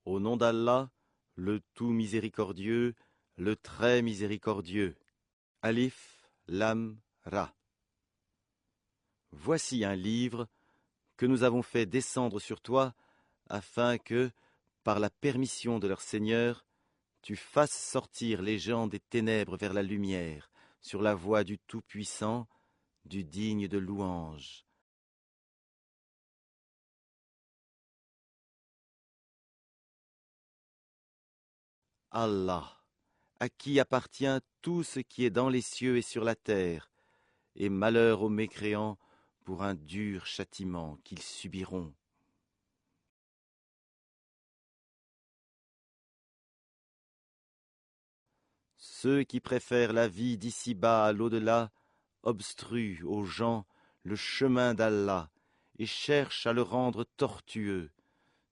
Au nom d'Allah, le tout miséricordieux, le très miséricordieux. Alif, Lam, Ra. Voici un livre que nous avons fait descendre sur toi, afin que, par la permission de leur Seigneur, tu fasses sortir les gens des ténèbres vers la lumière, sur la voie du Tout-Puissant, du digne de louange. Allah, à qui appartient tout ce qui est dans les cieux et sur la terre, et malheur aux mécréants pour un dur châtiment qu'ils subiront. Ceux qui préfèrent la vie d'ici-bas à l'au-delà obstruent aux gens le chemin d'Allah et cherchent à le rendre tortueux.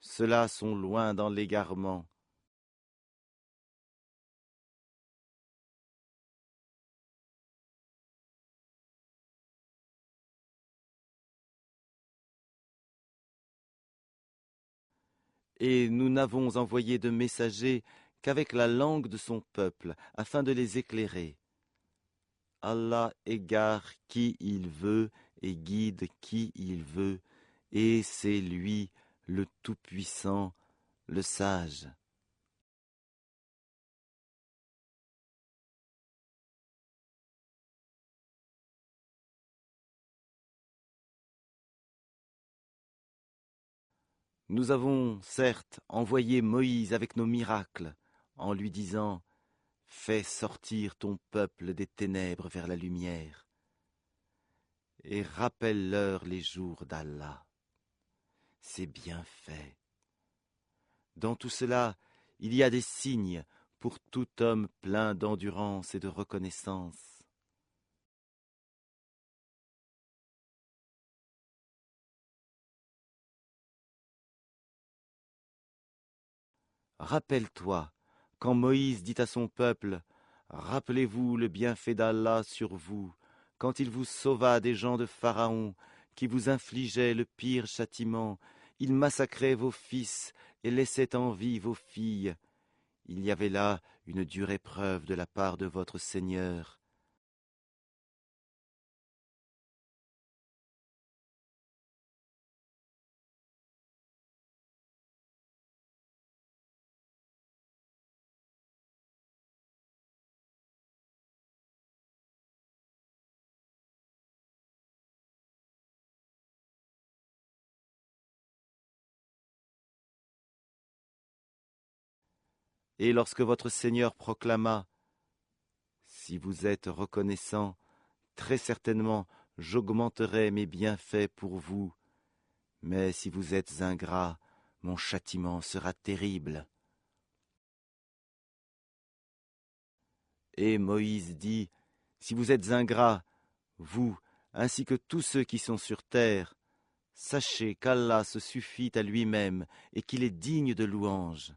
Ceux-là sont loin dans l'égarement. Et nous n'avons envoyé de messagers qu'avec la langue de son peuple, afin de les éclairer. Allah égare qui il veut et guide qui il veut, et c'est lui le Tout-Puissant, le Sage. Nous avons, certes, envoyé Moïse avec nos miracles, en lui disant « Fais sortir ton peuple des ténèbres vers la lumière, et rappelle-leur les jours d'Allah. » C'est bien fait. Dans tout cela, il y a des signes pour tout homme plein d'endurance et de reconnaissance. Rappelle-toi, quand Moïse dit à son peuple « Rappelez-vous le bienfait d'Allah sur vous, quand il vous sauva des gens de Pharaon, qui vous infligeaient le pire châtiment, il massacrait vos fils et laissait en vie vos filles. Il y avait là une dure épreuve de la part de votre Seigneur. » Et lorsque votre Seigneur proclama « Si vous êtes reconnaissant, très certainement j'augmenterai mes bienfaits pour vous, mais si vous êtes ingrats, mon châtiment sera terrible. » Et Moïse dit, « Si vous êtes ingrats, vous, ainsi que tous ceux qui sont sur terre, sachez qu'Allah se suffit à lui-même et qu'il est digne de louange. »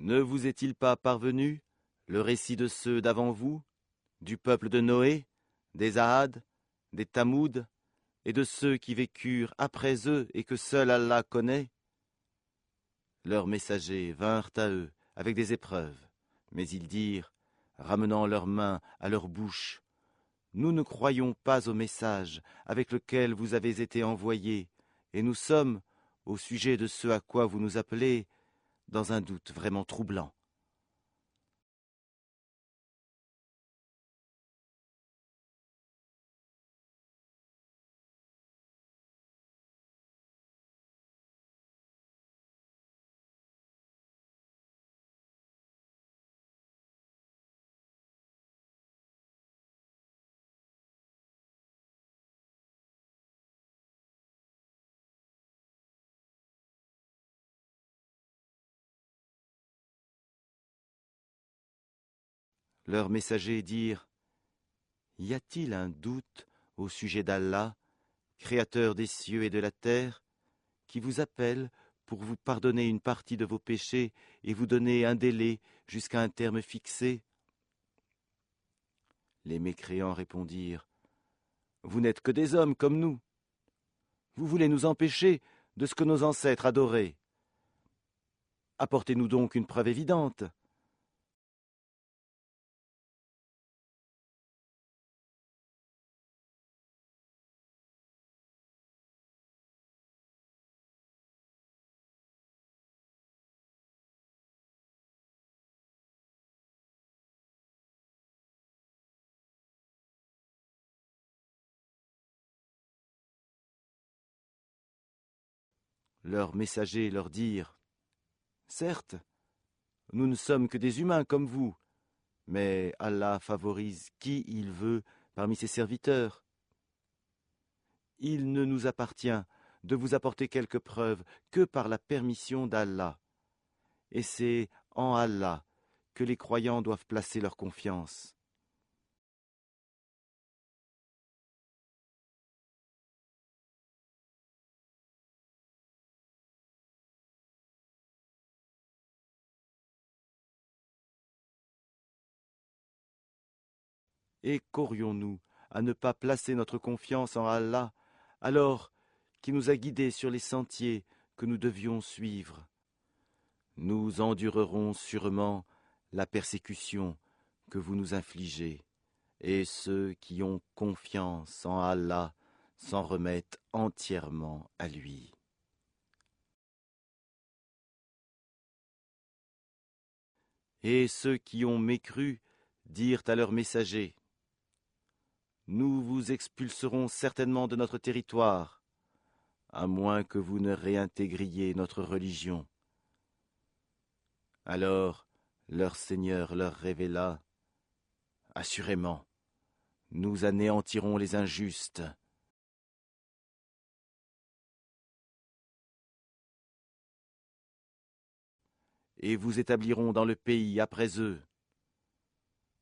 Ne vous est-il pas parvenu le récit de ceux d'avant vous, du peuple de Noé, des Ahad, des Tamoud, et de ceux qui vécurent après eux et que seul Allah connaît? Leurs messagers vinrent à eux avec des épreuves, mais ils dirent, ramenant leurs mains à leur bouche, « Nous ne croyons pas au message avec lequel vous avez été envoyés, et nous sommes, au sujet de ce à quoi vous nous appelez, dans un doute vraiment troublant. » Leurs messagers dirent, « Y a-t-il un doute au sujet d'Allah, créateur des cieux et de la terre, qui vous appelle pour vous pardonner une partie de vos péchés et vous donner un délai jusqu'à un terme fixé ?» Les mécréants répondirent, « vous n'êtes que des hommes comme nous. Vous voulez nous empêcher de ce que nos ancêtres adoraient. Apportez-nous donc une preuve évidente. » Leurs messagers leur dirent : « Certes, nous ne sommes que des humains comme vous, mais Allah favorise qui il veut parmi ses serviteurs. Il ne nous appartient de vous apporter quelques preuves que par la permission d'Allah. Et c'est en Allah que les croyants doivent placer leur confiance. » Et qu'aurions-nous à ne pas placer notre confiance en Allah, alors qu'il nous a guidés sur les sentiers que nous devions suivre? Nous endurerons sûrement la persécution que vous nous infligez, et ceux qui ont confiance en Allah s'en remettent entièrement à lui. Et ceux qui ont mécru dirent à leurs messagers : « Nous vous expulserons certainement de notre territoire, à moins que vous ne réintégriez notre religion. » Alors leur Seigneur leur révéla : « Assurément, nous anéantirons les injustes. » Et vous établirons dans le pays après eux.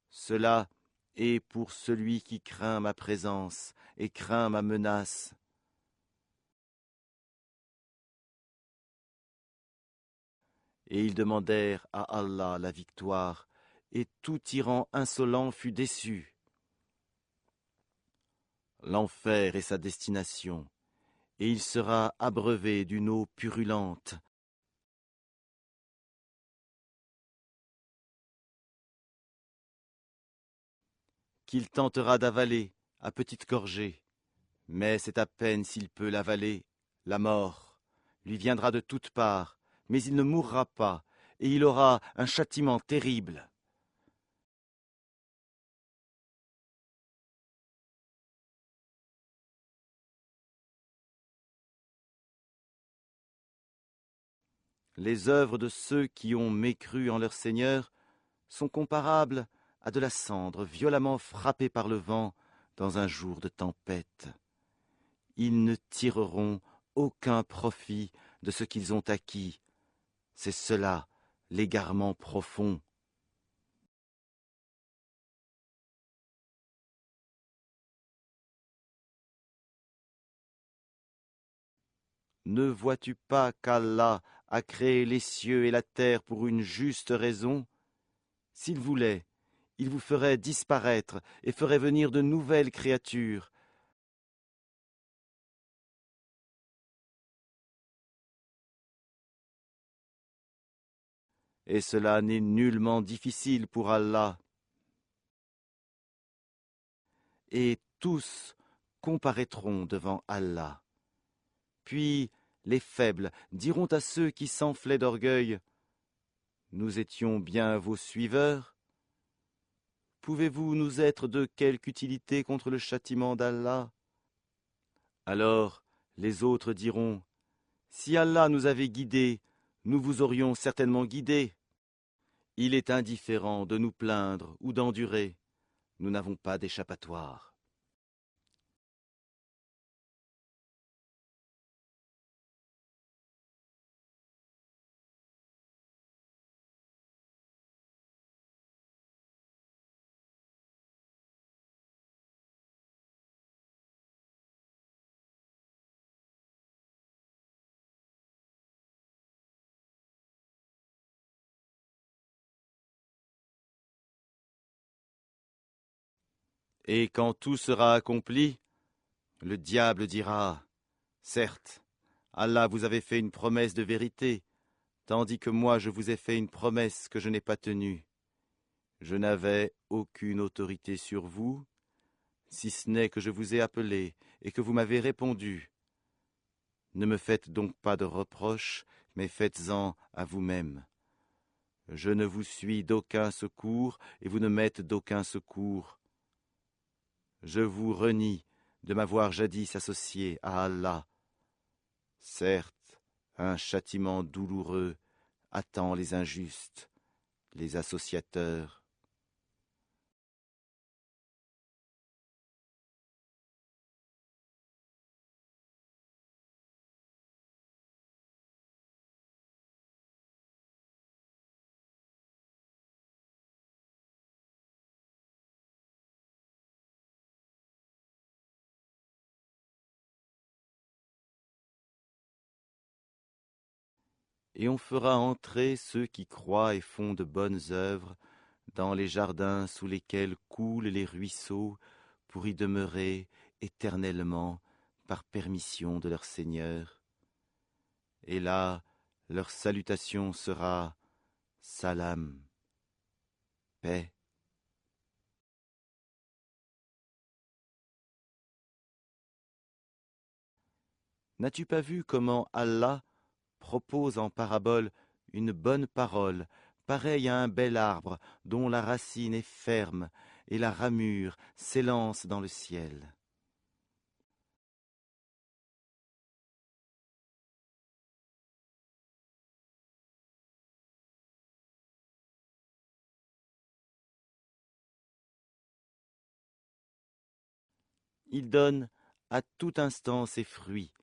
Cela est pour celui qui craint ma présence et craint ma menace. Et ils demandèrent à Allah la victoire, et tout tyran insolent fut déçu. L'enfer est sa destination, et il sera abreuvé d'une eau purulente. Qu'il tentera d'avaler à petite gorgée, mais c'est à peine s'il peut l'avaler, la mort lui viendra de toutes parts, mais il ne mourra pas, et il aura un châtiment terrible. Les œuvres de ceux qui ont mécru en leur Seigneur sont comparables à de la cendre violemment frappée par le vent dans un jour de tempête. Ils ne tireront aucun profit de ce qu'ils ont acquis. C'est cela, l'égarement profond. Ne vois-tu pas qu'Allah a créé les cieux et la terre pour une juste raison ? S'il voulait, il vous ferait disparaître et ferait venir de nouvelles créatures. Et cela n'est nullement difficile pour Allah. Et tous comparaîtront devant Allah. Puis les faibles diront à ceux qui s'enflaient d'orgueil : « Nous étions bien vos suiveurs. Pouvez-vous nous être de quelque utilité contre le châtiment d'Allah ?» Alors les autres diront : « Si Allah nous avait guidés, nous vous aurions certainement guidés. Il est indifférent de nous plaindre ou d'endurer. Nous n'avons pas d'échappatoire. » Et quand tout sera accompli, Le diable dira, certes, Allah vous avait fait une promesse de vérité, tandis que moi je vous ai fait une promesse que je n'ai pas tenue. Je n'avais aucune autorité sur vous, si ce n'est que je vous ai appelé et que vous m'avez répondu. Ne me faites donc pas de reproches, mais faites-en à vous-même. Je ne vous suis d'aucun secours, et vous ne m'êtes d'aucun secours. Je vous renie de m'avoir jadis associé à Allah. Certes, un châtiment douloureux attend les injustes, les associateurs. Et on fera entrer ceux qui croient et font de bonnes œuvres dans les jardins sous lesquels coulent les ruisseaux pour y demeurer éternellement par permission de leur Seigneur. Et là, leur salutation sera Salam, paix. N'as-tu pas vu comment Allah propose en parabole une bonne parole, pareille à un bel arbre dont la racine est ferme et la ramure s'élance dans le ciel? Il donne à tout instant ses fruits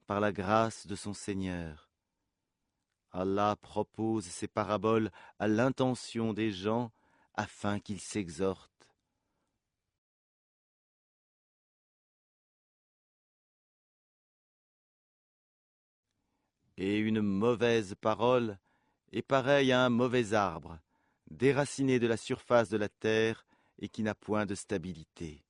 par la grâce de son Seigneur. Allah propose ces paraboles à l'intention des gens afin qu'ils s'exhortent. Et une mauvaise parole est pareille à un mauvais arbre, déraciné de la surface de la terre et qui n'a point de stabilité.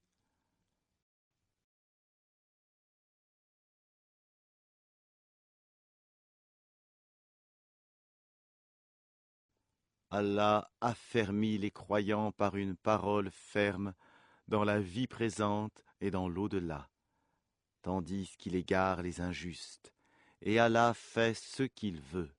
Allah affermit les croyants par une parole ferme dans la vie présente et dans l'au-delà, tandis qu'il égare les injustes, et Allah fait ce qu'il veut.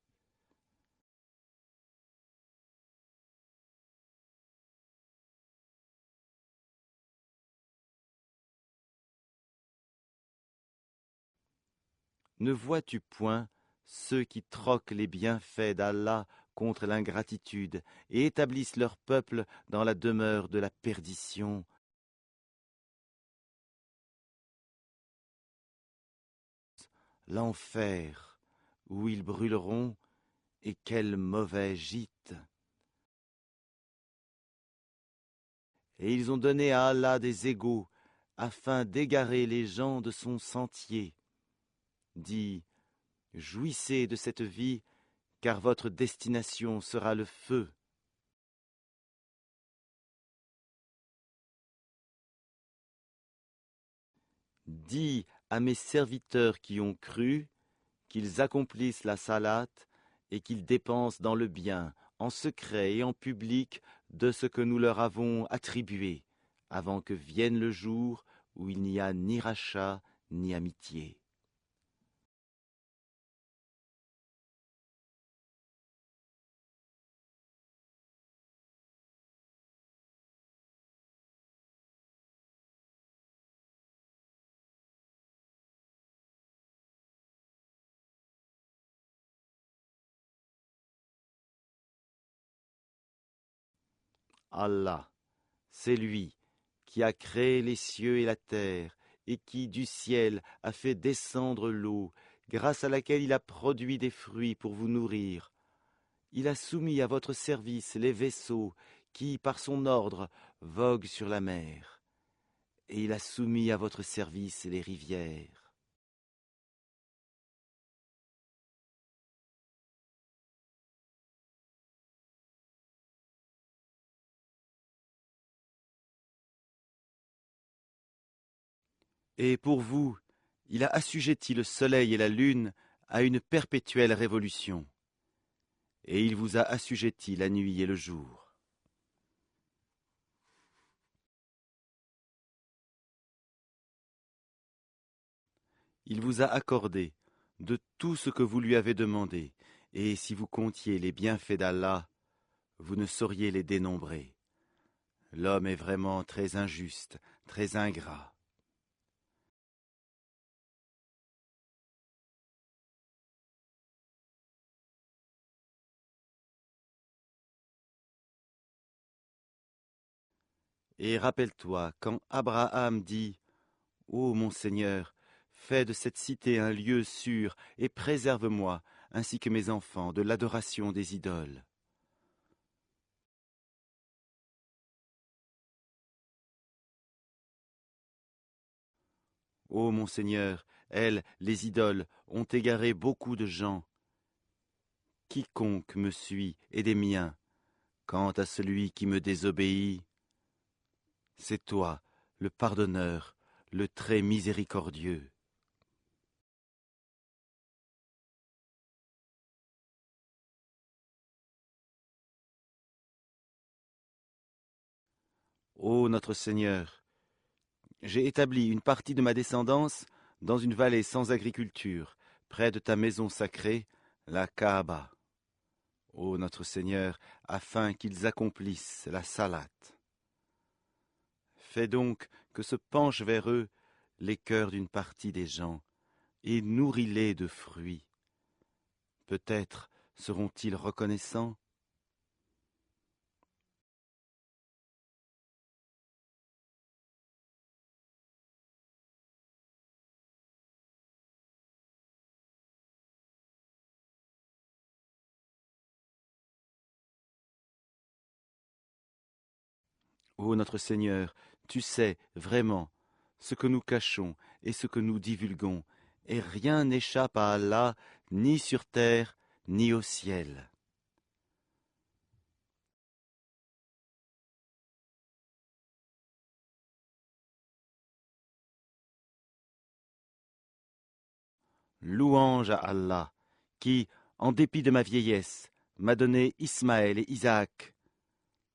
Ne vois-tu point ceux qui troquent les bienfaits d'Allah contre l'ingratitude et établissent leur peuple dans la demeure de la perdition, l'enfer, où ils brûleront, et quel mauvais gîte! Et ils ont donné à Allah des égaux, afin d'égarer les gens de son sentier. Dis, jouissez de cette vie, car votre destination sera le feu. Dis à mes serviteurs qui ont cru, qu'ils accomplissent la salate et qu'ils dépensent dans le bien, en secret et en public, de ce que nous leur avons attribué, avant que vienne le jour où il n'y a ni rachat ni amitié. Allah, c'est lui qui a créé les cieux et la terre, et qui du ciel a fait descendre l'eau, grâce à laquelle il a produit des fruits pour vous nourrir. Il a soumis à votre service les vaisseaux qui, par son ordre, voguent sur la mer, et il a soumis à votre service les rivières. Et pour vous, il a assujetti le soleil et la lune à une perpétuelle révolution. Et il vous a assujetti la nuit et le jour. Il vous a accordé de tout ce que vous lui avez demandé, et si vous comptiez les bienfaits d'Allah, vous ne sauriez les dénombrer. L'homme est vraiment très injuste, très ingrat. Et rappelle-toi, quand Abraham dit « Ô mon Seigneur, fais de cette cité un lieu sûr et préserve-moi, ainsi que mes enfants, de l'adoration des idoles. » Ô mon Seigneur, elles, les idoles, ont égaré beaucoup de gens. Quiconque me suit est des miens. Quant à celui qui me désobéit, c'est toi, le pardonneur, le très miséricordieux. Ô notre Seigneur, j'ai établi une partie de ma descendance dans une vallée sans agriculture, près de ta maison sacrée, la Kaaba. Ô notre Seigneur, afin qu'ils accomplissent la salate. Fais donc que se penchent vers eux les cœurs d'une partie des gens, et nourris-les de fruits. Peut-être seront-ils reconnaissants. Ô notre Seigneur, tu sais vraiment ce que nous cachons et ce que nous divulguons, et rien n'échappe à Allah, ni sur terre, ni au ciel. Louange à Allah, qui, en dépit de ma vieillesse, m'a donné Ismaël et Isaac.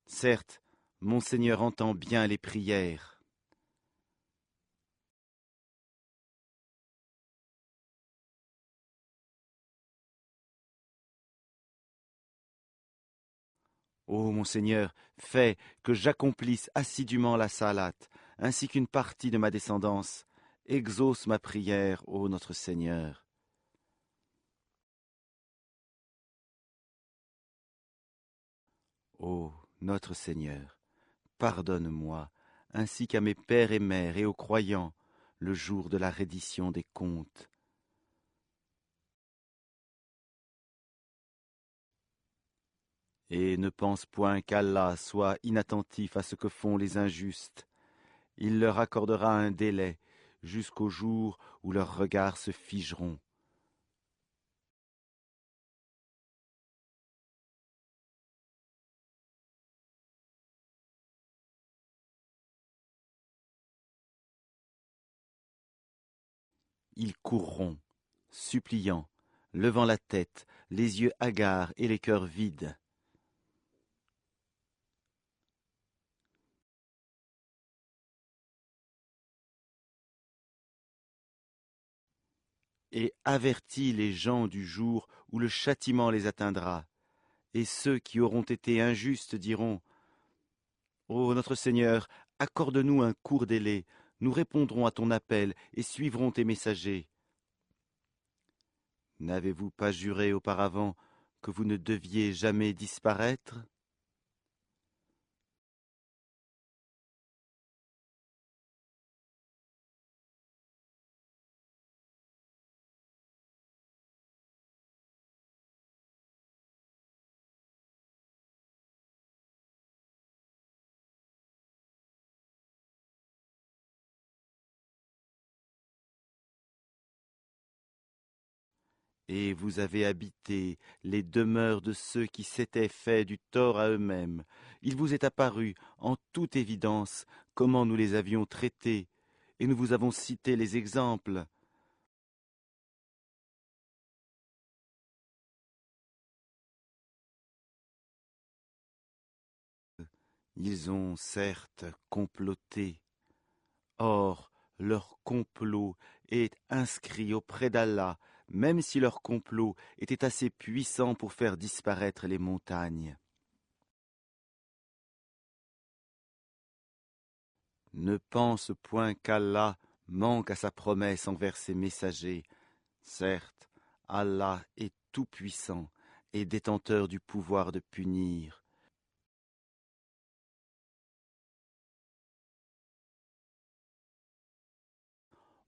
Certes, mon Seigneur entend bien les prières. Ô mon Seigneur, fais que j'accomplisse assidûment la salate, ainsi qu'une partie de ma descendance. Exauce ma prière, ô notre Seigneur. Ô notre Seigneur, pardonne-moi, ainsi qu'à mes pères et mères et aux croyants, le jour de la reddition des comptes. Et ne pense point qu'Allah soit inattentif à ce que font les injustes. Il leur accordera un délai jusqu'au jour où leurs regards se figeront. Ils courront, suppliants, levant la tête, les yeux hagards et les cœurs vides. Et avertis les gens du jour où le châtiment les atteindra. Et ceux qui auront été injustes diront, Ô notre Seigneur, accorde-nous un court délai, nous répondrons à ton appel et suivrons tes messagers. N'avez-vous pas juré auparavant que vous ne deviez jamais disparaître? Et vous avez habité les demeures de ceux qui s'étaient fait du tort à eux-mêmes. Il vous est apparu, en toute évidence, comment nous les avions traités, et nous vous avons cité les exemples. Ils ont certes comploté. Or, leur complot est inscrit auprès d'Allah, même si leur complot était assez puissant pour faire disparaître les montagnes. Ne pense point qu'Allah manque à sa promesse envers ses messagers. Certes, Allah est tout-puissant et détenteur du pouvoir de punir.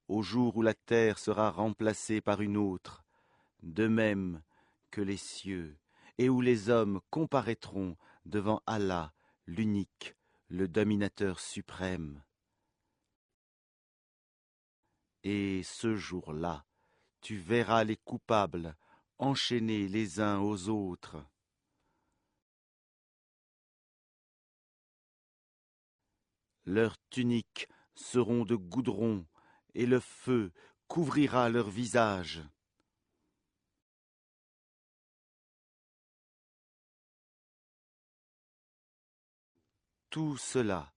Au jour où la terre sera remplacée par une autre, de même que les cieux, et où les hommes comparaîtront devant Allah, l'unique, le dominateur suprême. Et ce jour-là, tu verras les coupables enchaînés les uns aux autres. Leurs tuniques seront de goudron, et le feu couvrira leurs visages. Tout cela,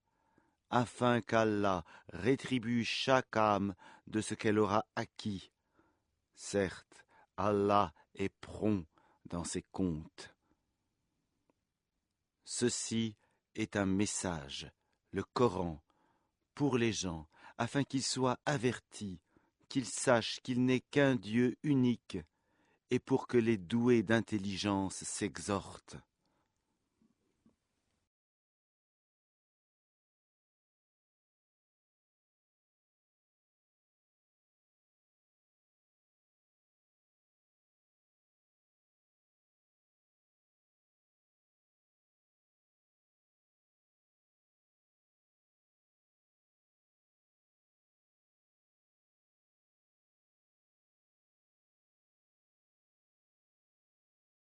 afin qu'Allah rétribue chaque âme de ce qu'elle aura acquis. Certes, Allah est prompt dans ses comptes. Ceci est un message, le Coran, pour les gens, afin qu'ils soient avertis, qu'ils sachent qu'il n'est qu'un Dieu unique, et pour que les doués d'intelligence s'exhortent.